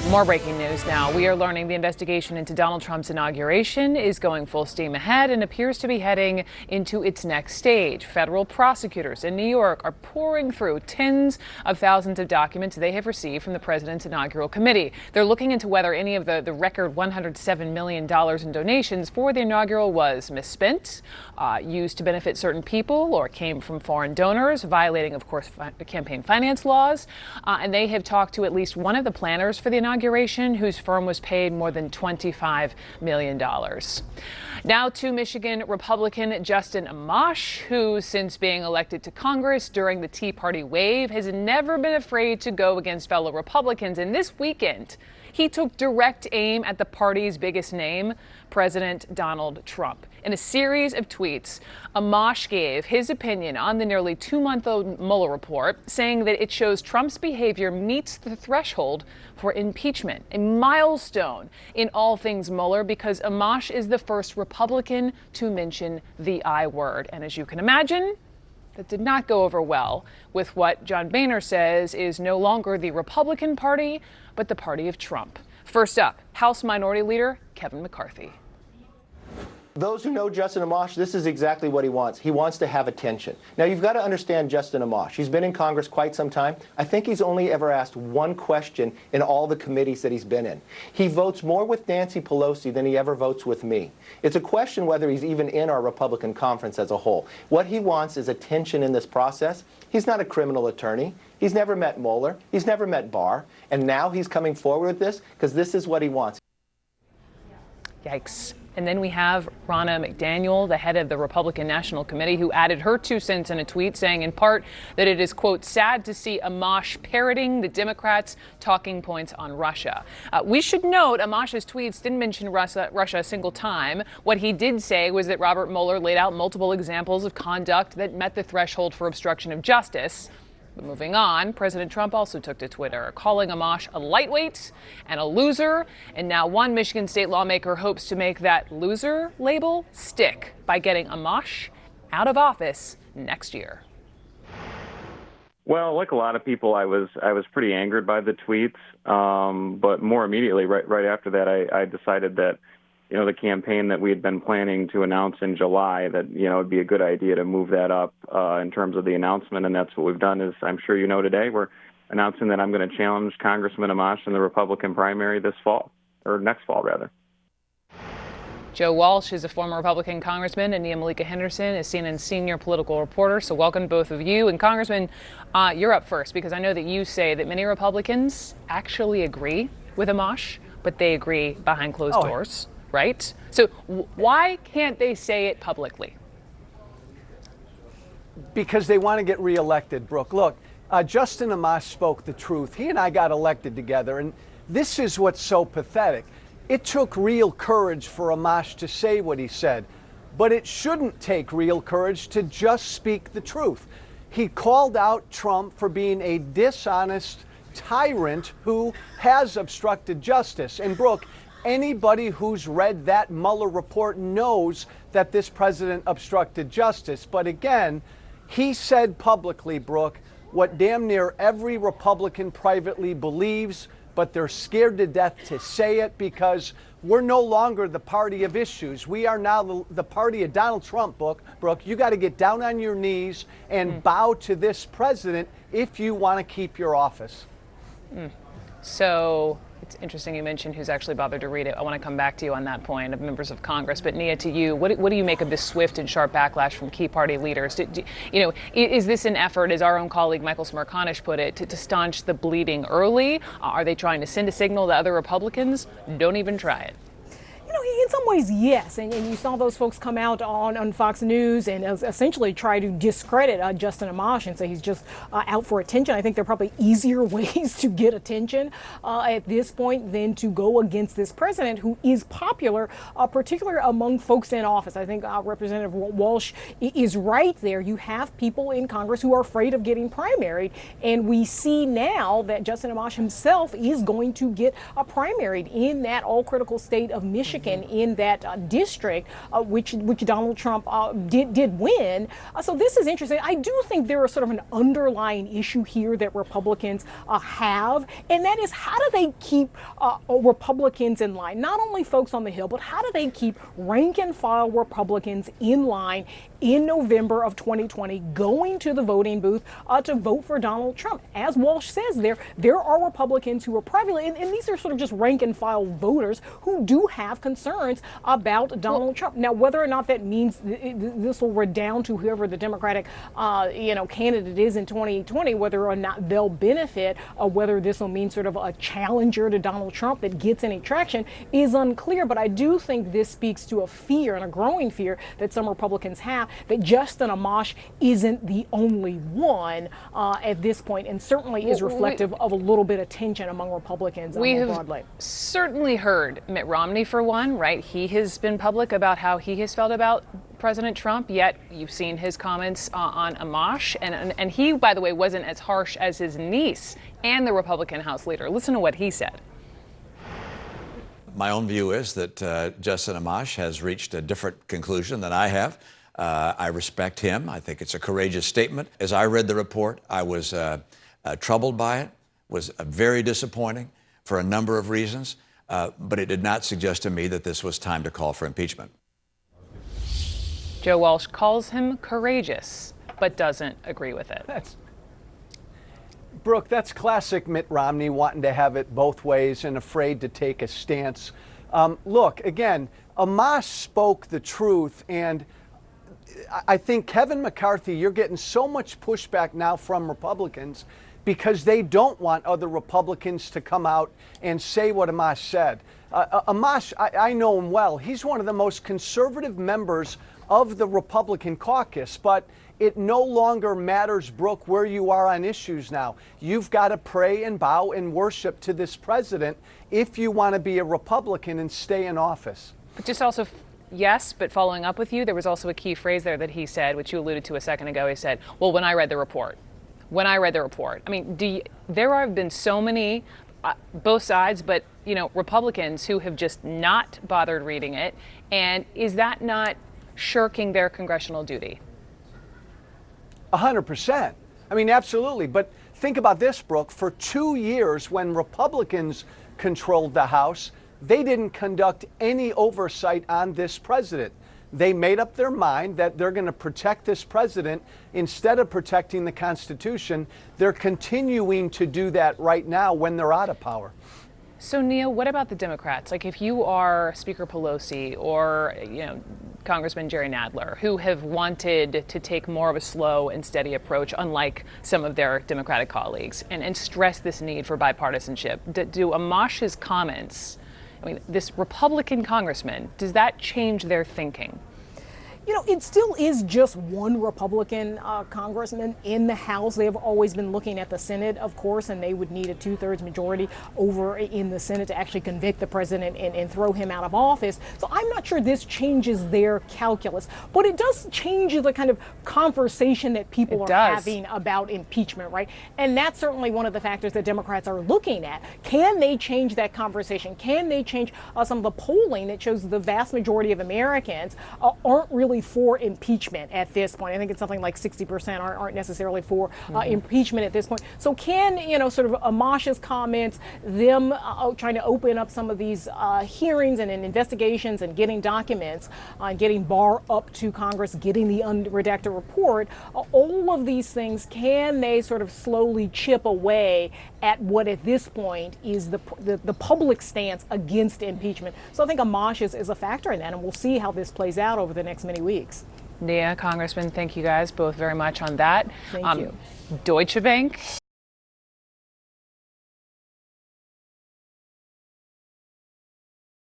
More breaking news now. We are learning the investigation into Donald Trump's inauguration is going full steam ahead and appears to be heading into its next stage. Federal prosecutors in New York are pouring through tens of thousands of documents they have received from the president's inaugural committee. They're looking into whether any of the record $107 million in donations for the inaugural was misspent, used to benefit certain people, or came from foreign donors, violating, of course, campaign finance laws. And they have talked to at least one of the planners for the inauguration, whose firm was paid more than $25 million. Now to Michigan Republican Justin Amash, who, since being elected to Congress during the Tea Party wave, has never been afraid to go against fellow Republicans. And this weekend, he took direct aim at the party's biggest name, President Donald Trump. In a series of tweets, Amash gave his opinion on the nearly two-month-old Mueller report, saying that it shows Trump's behavior meets the threshold for impeachment, a milestone in all things Mueller, because Amash is the first Republican to mention the I word. And as you can imagine, that did not go over well with what John Boehner says is no longer the Republican Party, but the party of Trump. First up, House Minority Leader Kevin McCarthy. Those who know Justin Amash, this is exactly what he wants. He wants to have attention. Now, you've got to understand Justin Amash. He's been in Congress quite some time. I think he's only ever asked one question in all the committees that he's been in. He votes more with Nancy Pelosi than he ever votes with me. It's a question whether he's even in our Republican conference as a whole. What he wants is attention in this process. He's not a criminal attorney. He's never met Mueller. He's never met Barr. And now he's coming forward with this because this is what he wants. Yikes. And then we have Ronna McDaniel, the head of the Republican National Committee, who added her 2 cents in a tweet, saying in part that it is, quote, sad to see Amash parroting the Democrats' talking points on Russia. We should note Amash's tweets didn't mention Russia a single time. What he did say was that Robert Mueller laid out multiple examples of conduct that met the threshold for obstruction of justice. But moving on, President Trump also took to Twitter, calling Amash a lightweight and a loser. And now one Michigan state lawmaker hopes to make that loser label stick by getting Amash out of office next year. Well, like a lot of people, I was pretty angered by the tweets. But more immediately, right after that, I decided that, the campaign that we had been planning to announce in July, that, it'd be a good idea to move that up in terms of the announcement. And that's what we've done. Is I'm sure you know today, we're announcing that I'm going to challenge Congressman Amash in the Republican primary this fall, or next fall, rather. Joe Walsh is a former Republican congressman, and Nia Malika Henderson is CNN's senior political reporter. So welcome, both of you. And Congressman, you're up first, because I know that you say that many Republicans actually agree with Amash, but they agree behind closed doors. Right? So why can't they say it publicly? Because they want to get reelected, Brooke. Look, Justin Amash spoke the truth. He and I got elected together, and this is what's so pathetic. It took real courage for Amash to say what he said, but it shouldn't take real courage to just speak the truth. He called out Trump for being a dishonest tyrant who has obstructed justice. And Brooke, anybody who's read that Mueller report knows that this president obstructed justice. But again, he said publicly, Brooke, what damn near every Republican privately believes, but they're scared to death to say it because we're no longer the party of issues. We are now the party of Donald Trump, Brooke. You got to get down on your knees and bow to this president if you want to keep your office. So it's interesting you mentioned who's actually bothered to read it. I want to come back to you on that point of members of Congress. But Nia, to you, what do you make of this swift and sharp backlash from key party leaders? Is this an effort, as our own colleague Michael Smerconish put it, to staunch the bleeding early? Are they trying to send a signal to other Republicans? Don't even try it. In some ways, yes. And you saw those folks come out on Fox News and essentially try to discredit Justin Amash and say he's just out for attention. I think there are probably easier ways to get attention at this point than to go against this president who is popular, particularly among folks in office. I think Representative Walsh is right there. You have people in Congress who are afraid of getting primaried. And we see now that Justin Amash himself is going to get primaried in that all-critical state of Michigan. Republican in that district, which Donald Trump did win. So this is interesting. I do think there is sort of an underlying issue here that Republicans have, and that is, how do they keep Republicans in line? Not only folks on the Hill, but how do they keep rank and file Republicans in line in November of 2020, going to the voting booth to vote for Donald Trump? As Walsh says, there are Republicans who are privately, and these are sort of just rank and file voters who do have concerns about Donald Trump. Now, whether or not that means this will redound to whoever the Democratic candidate is in 2020, whether or not they'll benefit, or whether this will mean sort of a challenger to Donald Trump that gets any traction, is unclear. But I do think this speaks to a fear, and a growing fear, that some Republicans have, that Justin Amash isn't the only one at this point, and certainly is reflective of a little bit of tension among Republicans more broadly. Certainly heard Mitt Romney, for one, right? He has been public about how he has felt about President Trump, yet you've seen his comments on Amash, and he, by the way, wasn't as harsh as his niece and the Republican House leader. Listen to what he said. My own view is that Justin Amash has reached a different conclusion than I have. I respect him. I think it's a courageous statement. As I read the report, I was troubled by it, was very disappointing for a number of reasons, but it did not suggest to me that this was time to call for impeachment. Joe Walsh calls him courageous, but doesn't agree with it. Brooke, that's classic Mitt Romney, wanting to have it both ways and afraid to take a stance. Look, again, Amash spoke the truth, and I think, Kevin McCarthy, you're getting so much pushback now from Republicans because they don't want other Republicans to come out and say what Amash said. Amash, I know him well. He's one of the most conservative members of the Republican caucus, but it no longer matters, Brooke, where you are on issues now. You've got to pray and bow and worship to this president if you want to be a Republican and stay in office. But just also, yes, but following up with you, there was also a key phrase there that he said, which you alluded to a second ago. He said, well, when I read the report. I mean, there have been so many, both sides, but, Republicans who have just not bothered reading it. And is that not shirking their congressional duty? 100%. I mean, absolutely. But think about this, Brooke. For 2 years, when Republicans controlled the House, they didn't conduct any oversight on this president. They made up their mind that they're going to protect this president instead of protecting the Constitution. They're continuing to do that right now when they're out of power. So, Nia, what about the Democrats? Like, if you are Speaker Pelosi or, Congressman Jerry Nadler, who have wanted to take more of a slow and steady approach, unlike some of their Democratic colleagues, and stress this need for bipartisanship, do Amash's comments, this Republican congressman, does that change their thinking? It still is just one Republican congressman in the House. They have always been looking at the Senate, of course, and they would need a 2/3 majority over in the Senate to actually convict the president and throw him out of office. So I'm not sure this changes their calculus, but it does change the kind of conversation that people are having about impeachment, right? And that's certainly one of the factors that Democrats are looking at. Can they change that conversation? Can they change some of the polling that shows the vast majority of Americans aren't really for impeachment at this point? I think it's something like 60% aren't necessarily for impeachment at this point. So can, sort of Amash's comments, them trying to open up some of these hearings and investigations and getting documents, getting Barr up to Congress, getting the unredacted report, all of these things, can they sort of slowly chip away at what at this point is the public stance against impeachment? So I think Amash is a factor in that, and we'll see how this plays out over the next many weeks. Nia, Congressman, thank you guys both very much on that. Thank you. Deutsche Bank